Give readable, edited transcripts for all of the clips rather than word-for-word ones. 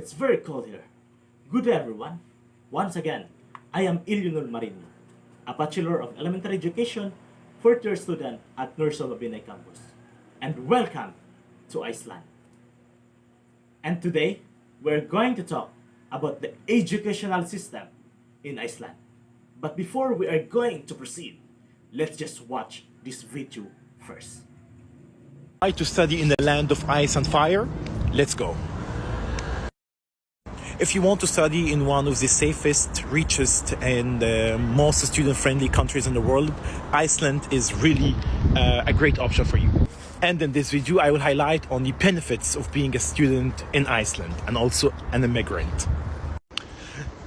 It's very cold here. Good day, everyone. Once again, I am Eleunol Mariño, a Bachelor of Elementary Education, fourth year student at Nursing Mabinay campus. And welcome to Iceland. And today, we're going to talk about the educational system in Iceland. But before we are going to proceed, let's just watch this video first. Try to study in the land of ice and fire? Let's go. If you want to study in one of the safest, richest, and most student-friendly countries in the world, Iceland is really a great option for you. And in this video, I will highlight on the benefits of being a student in Iceland and also an immigrant.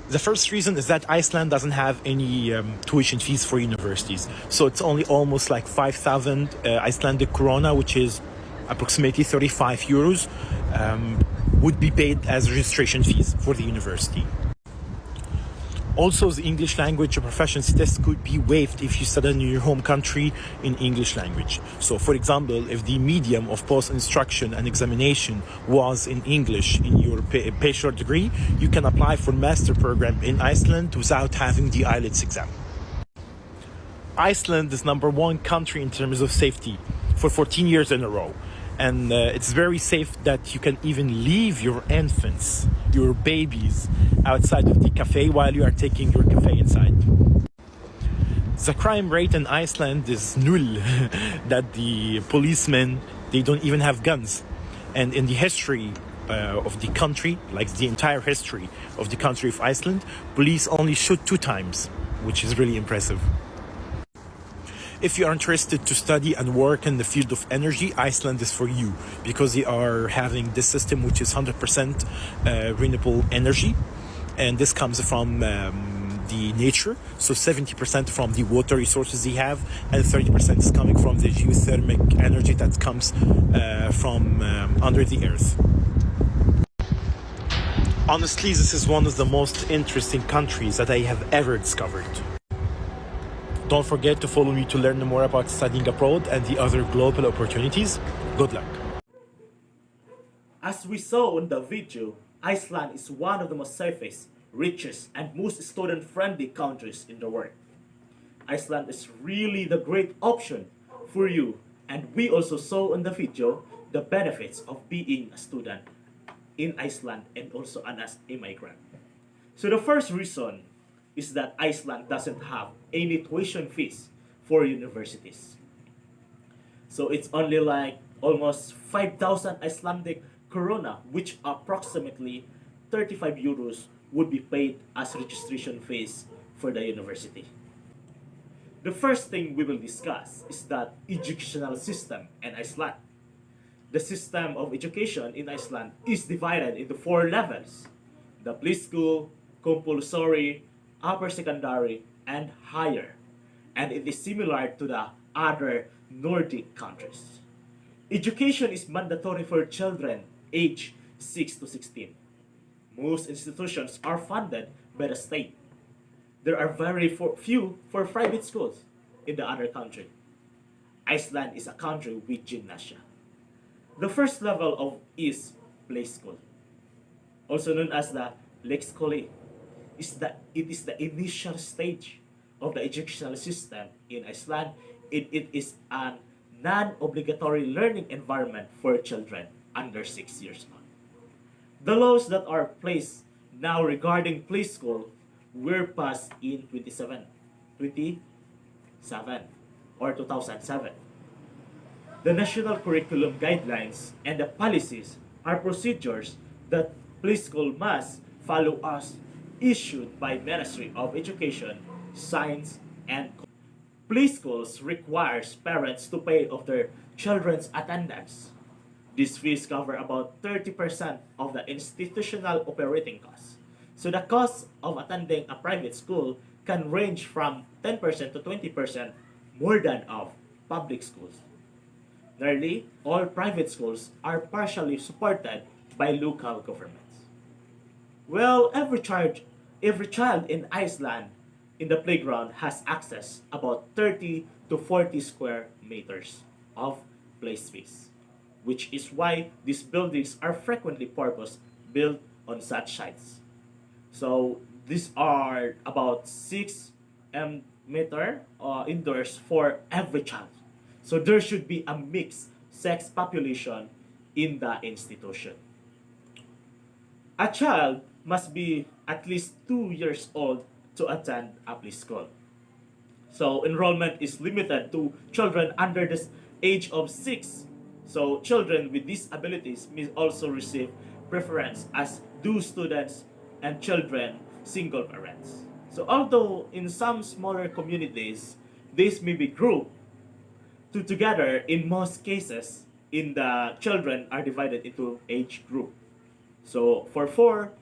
The first reason is that Iceland doesn't have any tuition fees for universities. So it's only almost like 5,000 Icelandic krona, which is approximately 35 euros, would be paid as registration fees for the university. Also, the English language proficiency test could be waived if you study in your home country in English language. So, for example, if the medium of post-instruction and examination was in English in your bachelor degree, you can apply for master program in Iceland without having the IELTS exam. Iceland is #1 country in terms of safety for 14 years in a row. And it's very safe that you can even leave your infants, your babies, outside of the cafe while you are taking your cafe inside. The crime rate in Iceland is null, that the policemen, they don't even have guns. And in the history of the country, like the entire history of the country of Iceland, police only shoot 2 times, which is really impressive. If you are interested to study and work in the field of energy, Iceland is for you, because they are having this system which is 100% renewable energy, and this comes from the nature. So 70% from the water resources they have, and 30% is coming from the geothermic energy that comes from under the earth. Honestly, this is one of the most interesting countries that I have ever discovered. Don't forget to follow me to learn more about studying abroad and the other global opportunities. Good luck. As we saw in the video, Iceland is one of the most safest, richest, and most student-friendly countries in the world. Iceland is really the great option for you, and we also saw in the video the benefits of being a student in Iceland and also as a migrant. So the first reason is that Iceland doesn't have any tuition fees for universities. So it's only like almost 5,000 Icelandic krona, which approximately 35 euros would be paid as registration fees for the university. The first thing we will discuss is that educational system in Iceland. The system of education in Iceland is divided into 4 levels: the preschool, compulsory, upper secondary, and higher, and it is similar to the other Nordic countries. Education is mandatory for children aged 6 to 16. Most institutions are funded by the state. There are very few for private schools in the other country. Iceland is a country with gymnasia. The first level of is play school, also known as the leikskóli. It is the initial stage of the educational system in Iceland. It is a non-obligatory learning environment for children under 6 years old. The laws that are placed now regarding preschool were passed in 2007. The national curriculum guidelines and the policies are procedures that preschool must follow as issued by Ministry of Education, Science, and Preschools requires parents to pay of their children's attendance. These fees cover about 30% of the institutional operating costs. So the cost of attending a private school can range from 10% to 20% more than of public schools. Nearly all private schools are partially supported by local governments. Well, every child in Iceland in the playground has access about 30 to 40 square meters of play space, which is why these buildings are frequently purpose built on such sites. So these are about 6 meter indoors for every child. So there should be a mixed sex population in the institution. A child must be at least 2 years old to attend a preschool. So enrollment is limited to children under the age of 6. So children with disabilities may also receive preference as do students and children single parents. So although in some smaller communities this may be grouped together, in most cases in the children are divided into age group. So for 4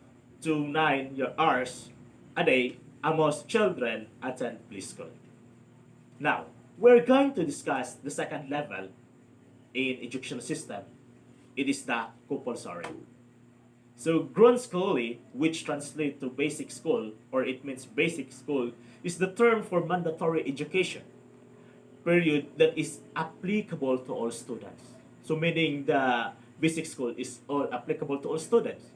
to 9 hours a day, most children attend preschool. Now, we're going to discuss the second level in education system. It is the compulsory. So Grundschule, which translates to basic school, or it means basic school, is the term for mandatory education period that is applicable to all students. So meaning the basic school is all applicable to all students.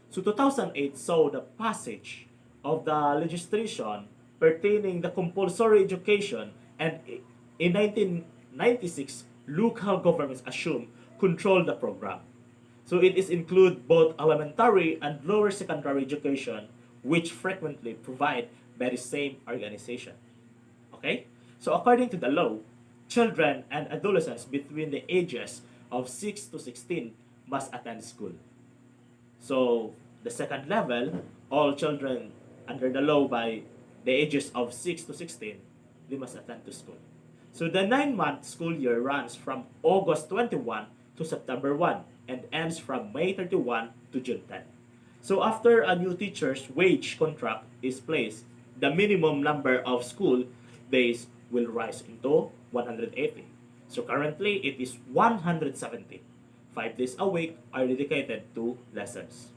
So 2008 saw the passage of the legislation pertaining the compulsory education, and in 1996 local governments assumed control the program. So it is include both elementary and lower secondary education, which frequently provide by the same organization. Okay? So according to the law, children and adolescents between the ages of 6 to 16 must attend school. So the second level, all children under the law by the ages of 6 to 16, they must attend to school. So the 9-month school year runs from August 21 to September 1 and ends from May 31 to June 10. So after a new teacher's wage contract is placed, the minimum number of school days will rise into 180. So currently it is 170. 5 days a week are dedicated to lessons.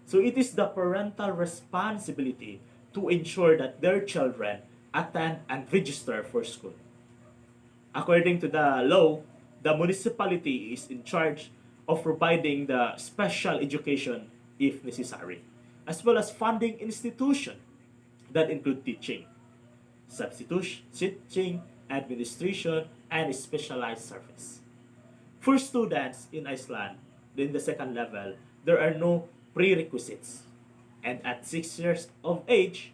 So it is the parental responsibility to ensure that their children attend and register for school. According to the law, the municipality is in charge of providing the special education if necessary, as well as funding institutions that include teaching, substitution, teaching, administration, and specialized service. For students in Iceland, in the second level, there are no prerequisites, and at 6 years of age,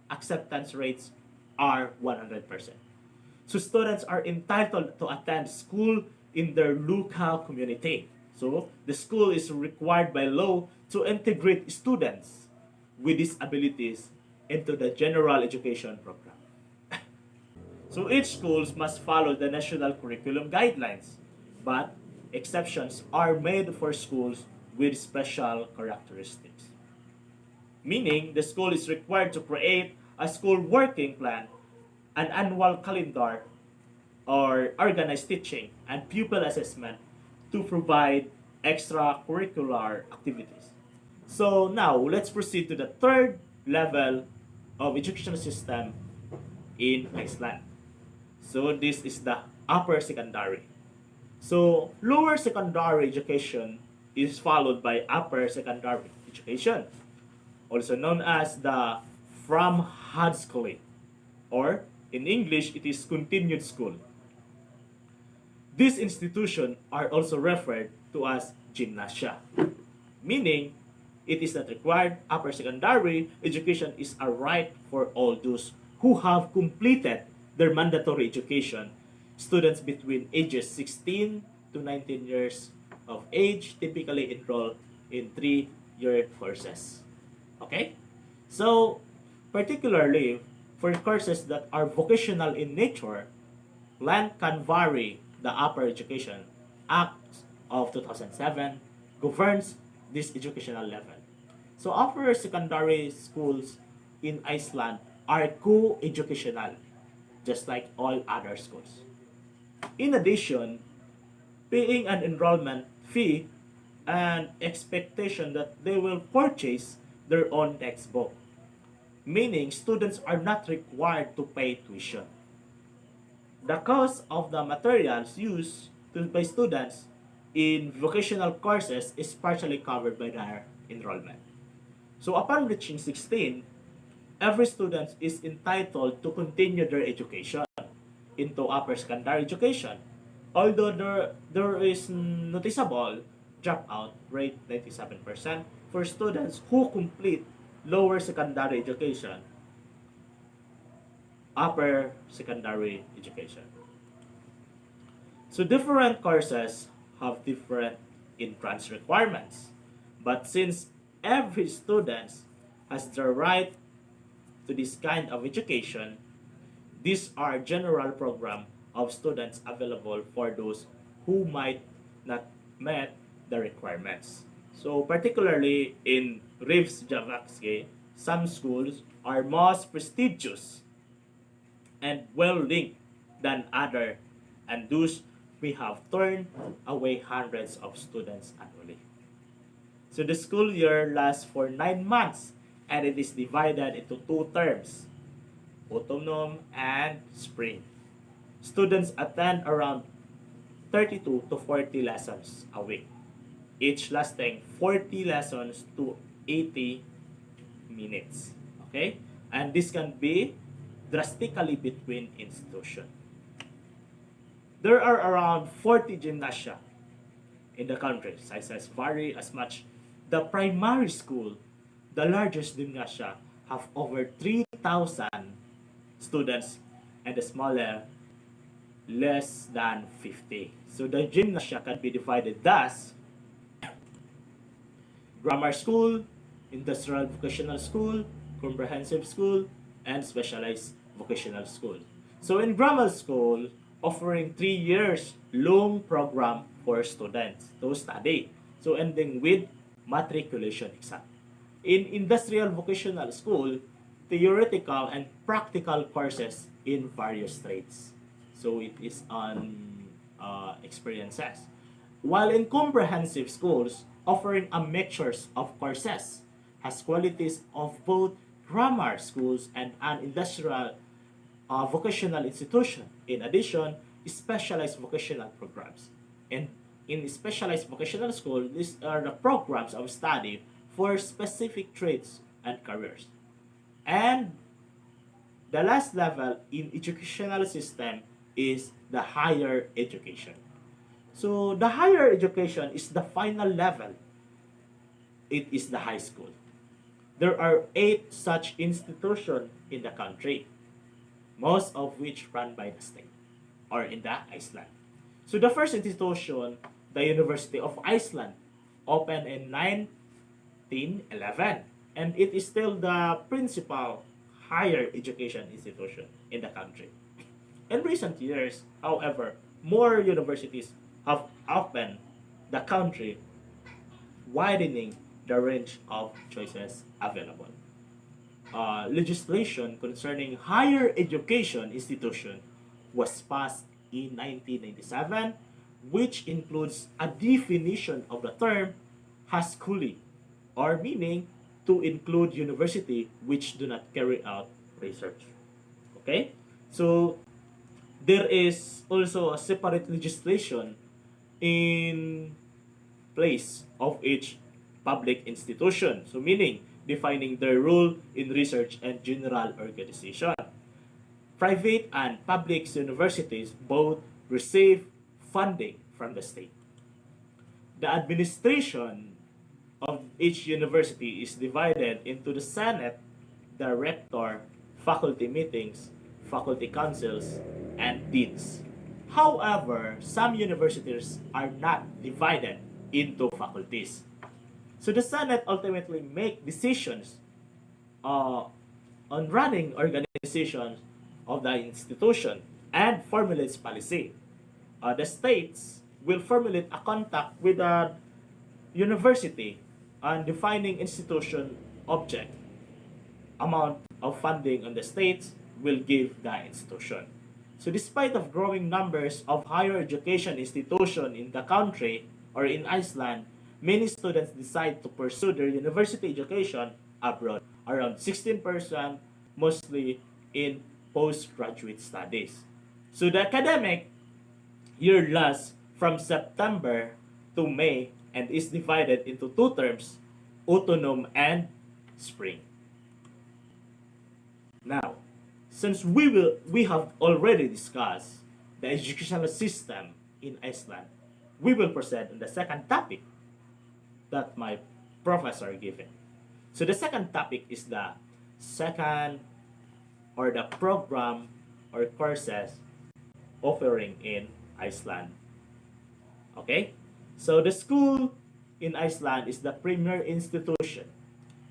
acceptance rates are 100%. So students are entitled to attend school in their local community. So the school is required by law to integrate students with disabilities into the general education program. So each school must follow the national curriculum guidelines, but exceptions are made for schools with special characteristics. Meaning, the school is required to create a school working plan, an annual calendar, or organized teaching and pupil assessment to provide extracurricular activities. So now, let's proceed to the third level of education system in Iceland. So this is the upper secondary. So lower secondary education is followed by upper secondary education, also known as the framhaldsskole, or in English it is continued school. These institutions are also referred to as gymnasia, meaning it is not required. Upper secondary education is a right for all those who have completed their mandatory education. Students between ages 16 to 19 years of age typically enroll in 3-year courses. Okay? So, particularly for courses that are vocational in nature, length can vary. The Upper Education Act of 2007 governs this educational level. So upper secondary schools in Iceland are co-educational, just like all other schools. In addition, paying an enrollment fee and expectation that they will purchase their own textbook, meaning students are not required to pay tuition. The cost of the materials used by students in vocational courses is partially covered by their enrollment. So upon reaching 16, every student is entitled to continue their education into upper secondary education. Although there is noticeable dropout rate 97% for students who complete lower secondary education, upper secondary education. So different courses have different entrance requirements. But since every student has the right to this kind of education, these are general program of students available for those who might not met the requirements. So particularly in Reeves Javatsky, some schools are most prestigious and well linked than other, and thus we have turned away hundreds of students annually. So the school year lasts for 9 months and it is divided into two terms, autumn and spring. Students attend around 32 to 40 lessons a week, each lasting 40 lessons to 80 minutes. Okay? And this can be drastically between institutions. There are around 40 gymnasia in the country. Sizes vary as much. The primary school, the largest gymnasia, have over 3,000 students, and the smaller, less than 50. So the gymnasia can be divided thus: grammar school, industrial vocational school, comprehensive school, and specialized vocational school. So in grammar school, offering 3 years long program for students to study. So ending with matriculation exam. In industrial vocational school, theoretical and practical courses in various trades. So it is on experiences. While in comprehensive schools, offering a mixture of courses, has qualities of both grammar schools and an industrial vocational institution. In addition, specialized vocational programs. And in specialized vocational school, these are the programs of study for specific trades and careers. And the last level in educational system is the higher education. So the higher education is the final level. It is the high school. There are 8 such institutions in the country, most of which run by the state or in the Iceland. So the first institution, the University of Iceland, opened in 1911, and it is still the principal higher education institution in the country. In recent years, however, more universities have opened the country, widening the range of choices available. Legislation concerning higher education institution was passed in 1997, which includes a definition of the term haskuli, or meaning to include university which do not carry out research. Okay? So there is also a separate legislation in place of each public institution. So meaning defining their role in research and general organization. Private and public universities both receive funding from the state. The administration of each university is divided into the Senate, the rector, faculty meetings, faculty councils, and deans. However, some universities are not divided into faculties. So the Senate ultimately make decisions on running organizations of the institution and formulates policy. The states will formulate a contact with the university on defining institution object. Amount of funding on the states will give the institution. So despite of growing numbers of higher education institutions in the country or in Iceland, many students decide to pursue their university education abroad, around 16%, mostly in postgraduate studies. So the academic year lasts from September to May and is divided into two terms, autumn and spring. Now, since we have already discussed the educational system in Iceland, we will proceed on the second topic that my professor given. So the second topic is the second or the program or courses offering in Iceland. Okay? So the school in Iceland is the premier institution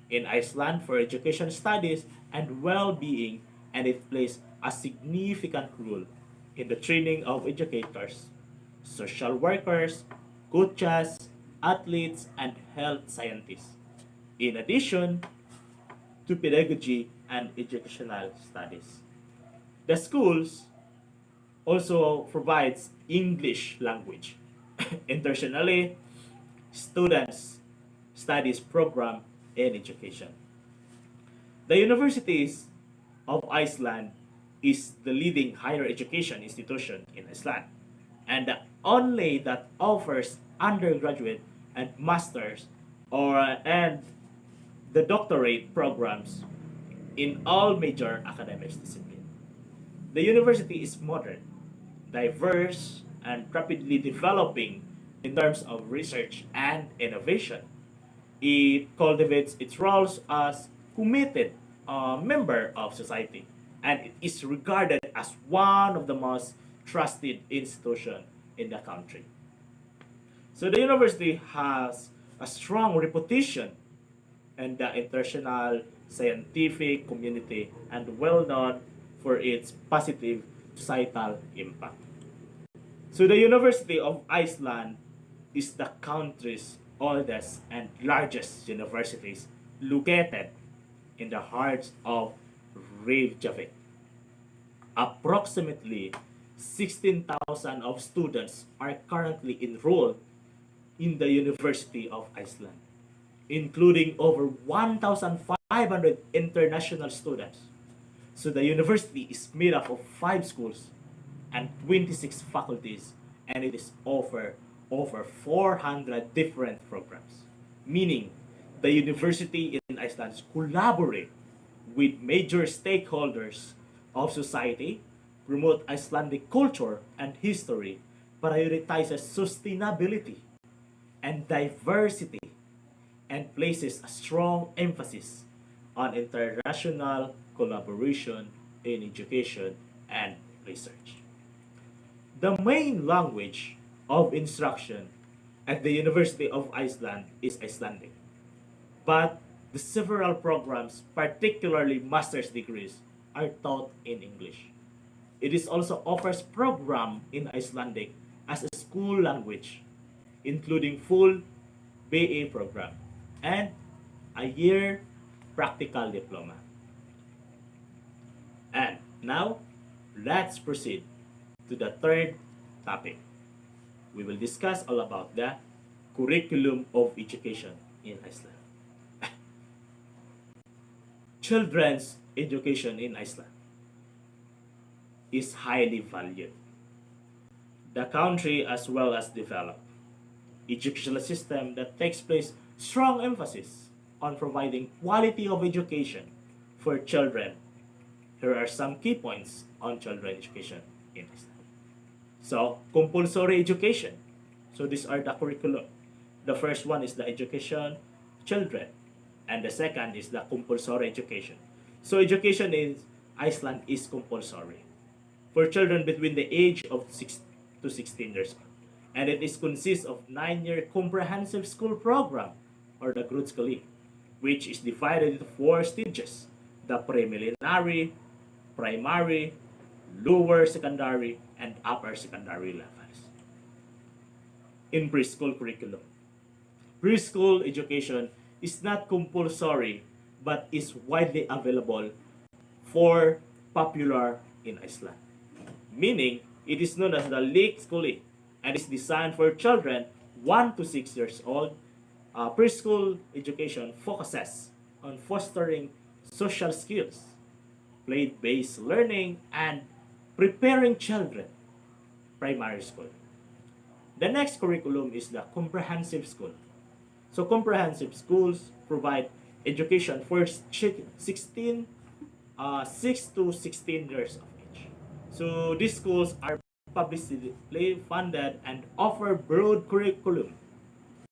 in Iceland for education studies and well-being, and it plays a significant role in the training of educators, social workers, coaches, athletes, and health scientists. In addition to pedagogy and educational studies. The schools also provides English language. Internationally, students studies program in education. The universities of Iceland is the leading higher education institution in Iceland and the only that offers undergraduate and masters or and the doctorate programs in all major academic disciplines. The university is modern, diverse, and rapidly developing in terms of research and innovation. It cultivates its roles as committed member of society, and it is regarded as one of the most trusted institutions in the country. So the university has a strong reputation in the international scientific community and well known for its positive societal impact. So the University of Iceland is the country's oldest and largest universities located in the heart of Reykjavik. Approximately 16,000 of students are currently enrolled in the University of Iceland, including over 1,500 international students. So the university is made up of 5 schools and 26 faculties, and it is offer over 400 different programs, meaning the university in Iceland collaborate with major stakeholders of society, promote Icelandic culture and history, prioritizes sustainability and diversity, and places a strong emphasis on international collaboration in education and research. The main language of instruction at the University of Iceland is Icelandic, but the several programs, particularly master's degrees, are taught in English. It is also offers program in Icelandic as a school language, including full BA program and a year practical diploma. And now, let's proceed to the third topic. We will discuss all about the curriculum of education in Iceland. Children's education in Iceland is highly valued. The country as well as developed educational system that takes place strong emphasis on providing quality of education for children. Here are some key points on children education in Iceland. So, compulsory education. So these are the curriculum. The first one is the education children, and the second is the compulsory education. So education in Iceland is compulsory for children between the age of 6 to 16 years old. And it is consists of 9-year comprehensive school program or the Grundskole, which is divided into 4 stages: the preliminary, primary, lower secondary, and upper secondary levels. In preschool curriculum, preschool education is not compulsory but is widely available for popular in Iceland, meaning it is known as the Lake Schooling and is designed for children 1 to 6 years old. Preschool education focuses on fostering social skills, play-based learning, and preparing children primary school. The next curriculum is the comprehensive school. So comprehensive schools provide education for 6 to 16 years of age. So these schools are publicly funded and offer broad curriculum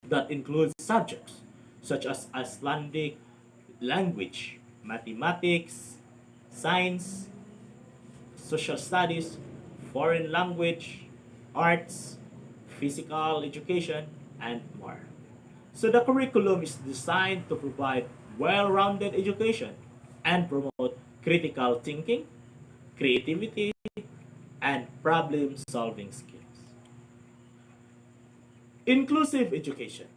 that includes subjects such as Icelandic language, mathematics, science, social studies, foreign language, arts, physical education, and more. So the curriculum is designed to provide well-rounded education and promote critical thinking, creativity, and problem-solving skills. Inclusive education.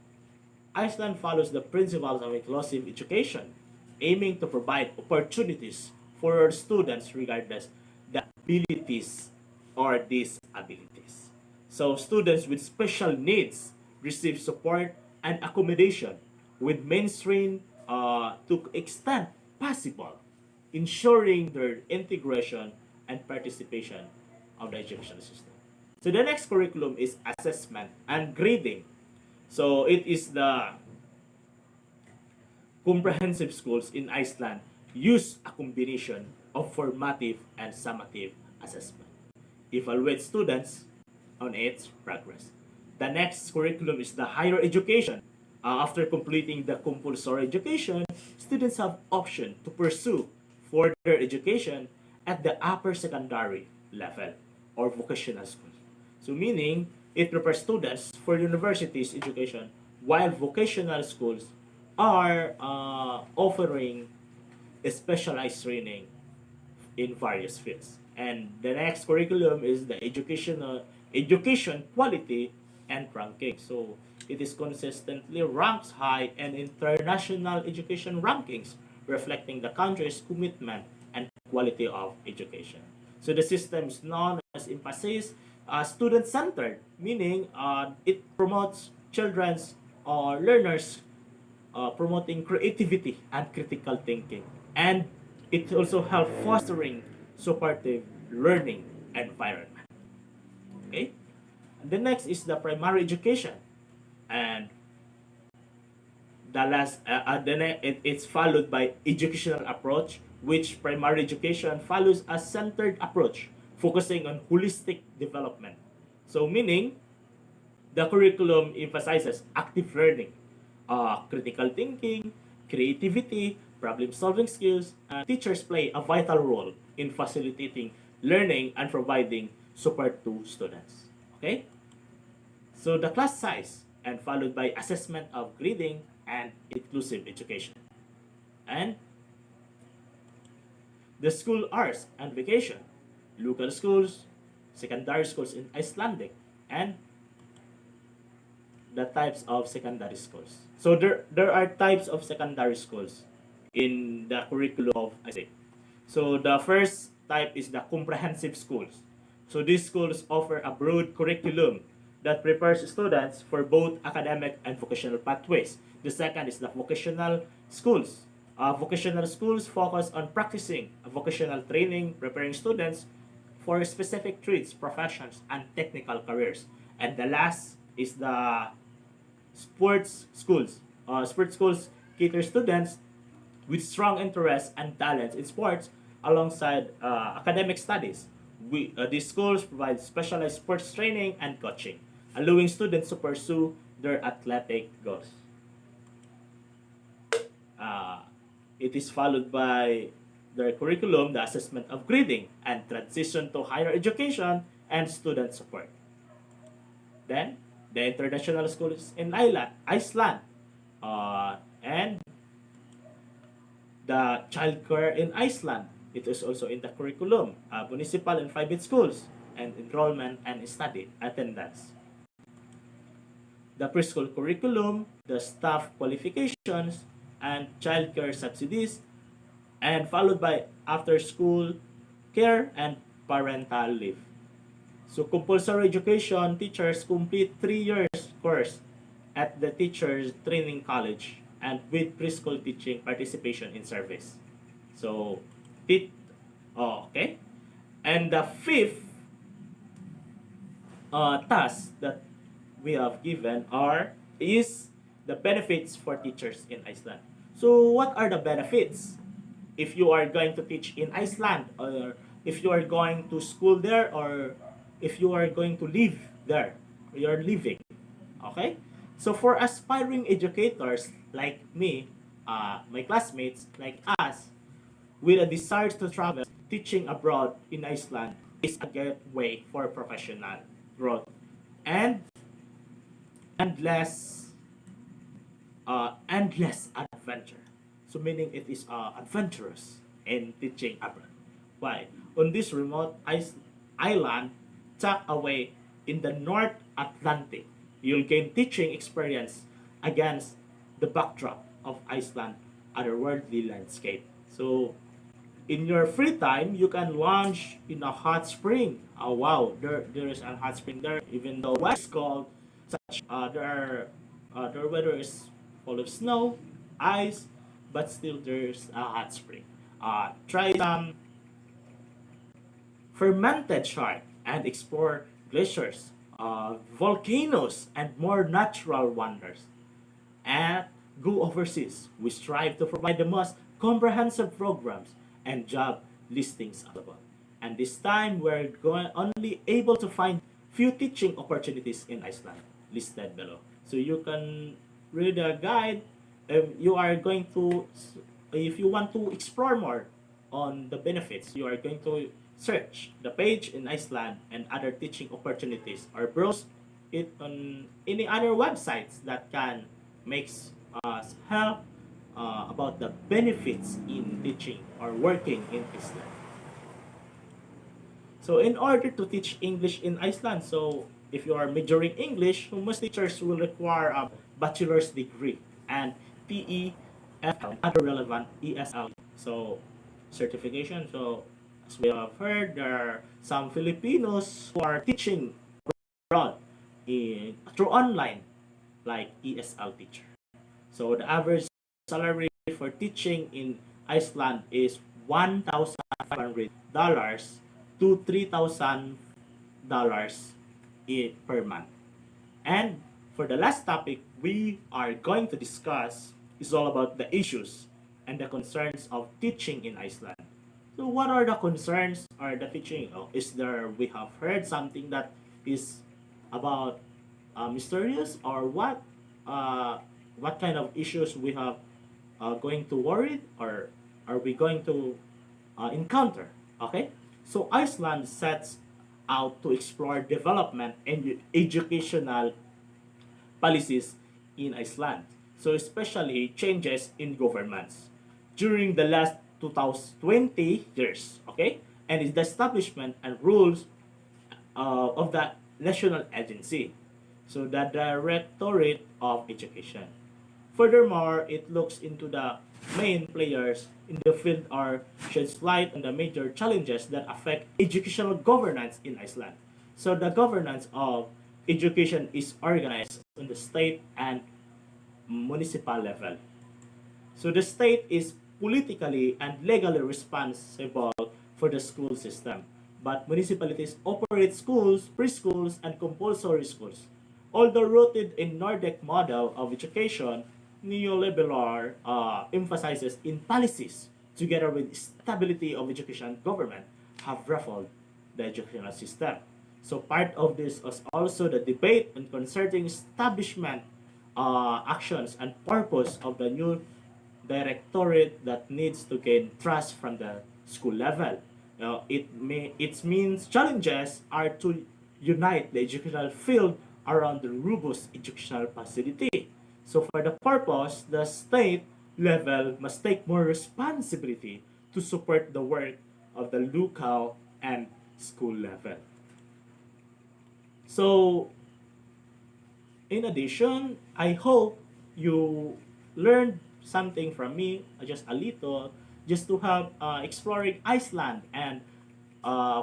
Iceland follows the principles of inclusive education, aiming to provide opportunities for students regardless the abilities or disabilities. So students with special needs receive support and accommodation with mainstream to extent possible, ensuring their integration and participation of the education system. So the next curriculum is assessment and grading. So it is the comprehensive schools in Iceland use a combination of formative and summative assessment. Evaluate students on its progress. The next curriculum is the higher education. After completing the compulsory education, students have option to pursue further education at the upper secondary level or vocational school. So meaning it prepares students for universities education while vocational schools are offering a specialized training in various fields. And the next curriculum is the education quality and ranking. So it is consistently ranks high in international education rankings, reflecting the country's commitment and quality of education. So the system is known as emphasis student-centered, meaning it promotes children's learners promoting creativity and critical thinking, and it also helps fostering supportive learning environment. Okay, and the next is the primary education, and the last it's followed by educational approach, which primary education follows a centered approach focusing on holistic development. So meaning the curriculum emphasizes active learning, critical thinking, creativity, problem solving skills, and teachers play a vital role in facilitating learning and providing support to students. Okay, so the class size and followed by assessment of grading and inclusive education. And the school hours and vacation, local schools, secondary schools in Icelandic, and the types of secondary schools. So there are types of secondary schools in the curriculum of Icelandic. So the first type is the comprehensive schools. So these schools offer a broad curriculum that prepares students for both academic and vocational pathways. The second is the vocational schools. Vocational schools focus on practicing vocational training, preparing students for specific trades, professions, and technical careers. And the last is the sports schools. Sports schools cater students with strong interests and talents in sports alongside academic studies. These schools provide specialized sports training and coaching, allowing students to pursue their athletic goals. It is followed by their curriculum, the assessment of grading, and transition to higher education and student support. Then, the international schools in Iceland, and the childcare in Iceland. It is also in the curriculum, municipal and private schools, and enrollment and study attendance. The preschool curriculum, the staff qualifications, and childcare subsidies, and followed by after school care and parental leave. So compulsory education, teachers complete 3 years course at the teachers training college and with preschool teaching participation in service. So okay. And the fifth task that we have given is the benefits for teachers in Iceland. So what are the benefits if you are going to teach in Iceland, or if you are going to school there, or if you are going to live there, you're living? Okay? So for aspiring educators like me, my classmates like us, with a desire to travel, teaching abroad in Iceland is a gateway for professional growth and endless endless adventure. So meaning it is adventurous in teaching abroad. Why? On this remote island tucked away in the North Atlantic, you'll gain teaching experience against the backdrop of Iceland's otherworldly landscape. So in your free time, you can launch in a hot spring. Oh wow, there is a hot spring there. Even though it's cold, such their weather is full of snow, ice, but still there's a hot spring. Try some fermented shark and explore glaciers, volcanoes, and more natural wonders. And go overseas. We strive to provide the most comprehensive programs and job listings available. And this time, we're going only able to find few teaching opportunities in Iceland listed below. So you can read a guide if you are going to, if you want to explore more on the benefits, you are going to search the page in Iceland and other teaching opportunities, or browse it on any other websites that can makes us help about the benefits in teaching or working in Iceland. So in order to teach English in Iceland, so if you are majoring English, most teachers will require a bachelor's degree and TEFL and other relevant ESL so certification. So as we have heard, there are some Filipinos who are teaching abroad through online, like ESL teacher. So the average salary for teaching in Iceland is $1,500 to $3,000 per month. And for the last topic we are going to discuss is all about the issues and the concerns of teaching in Iceland. So what are the concerns or the teaching? Is there, we have heard something that is about mysterious, or what kind of issues we have going to worry, or are we going to encounter? Okay, so Iceland sets out to explore development and educational policies in Iceland. So especially changes in governments during the last 2020 years, okay, and is the establishment and rules of the national agency, so the Directorate of Education. Furthermore, it looks into the main players in the field or sheds light on the major challenges that affect educational governance in Iceland. So the governance of education is organized on the state and municipal level. So the state is politically and legally responsible for the school system, but municipalities operate schools, preschools, and compulsory schools. Although rooted in Nordic model of education, neoliberal emphasizes in policies, together with stability of education government, have ruffled the educational system. So part of this is also the debate on concerning establishment actions and purpose of the new directorate that needs to gain trust from the school level. It means challenges are to unite the educational field around the robust educational facility. So for the purpose, the state level must take more responsibility to support the work of the local and school level. So in addition, I hope you learned something from me, just a little, just to have exploring Iceland and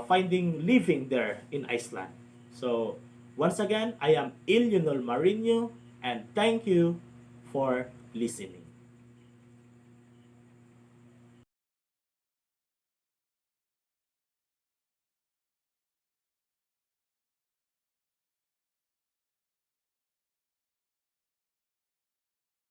finding living there in Iceland. So once again, I am Eleunol Mariño, and thank you for listening.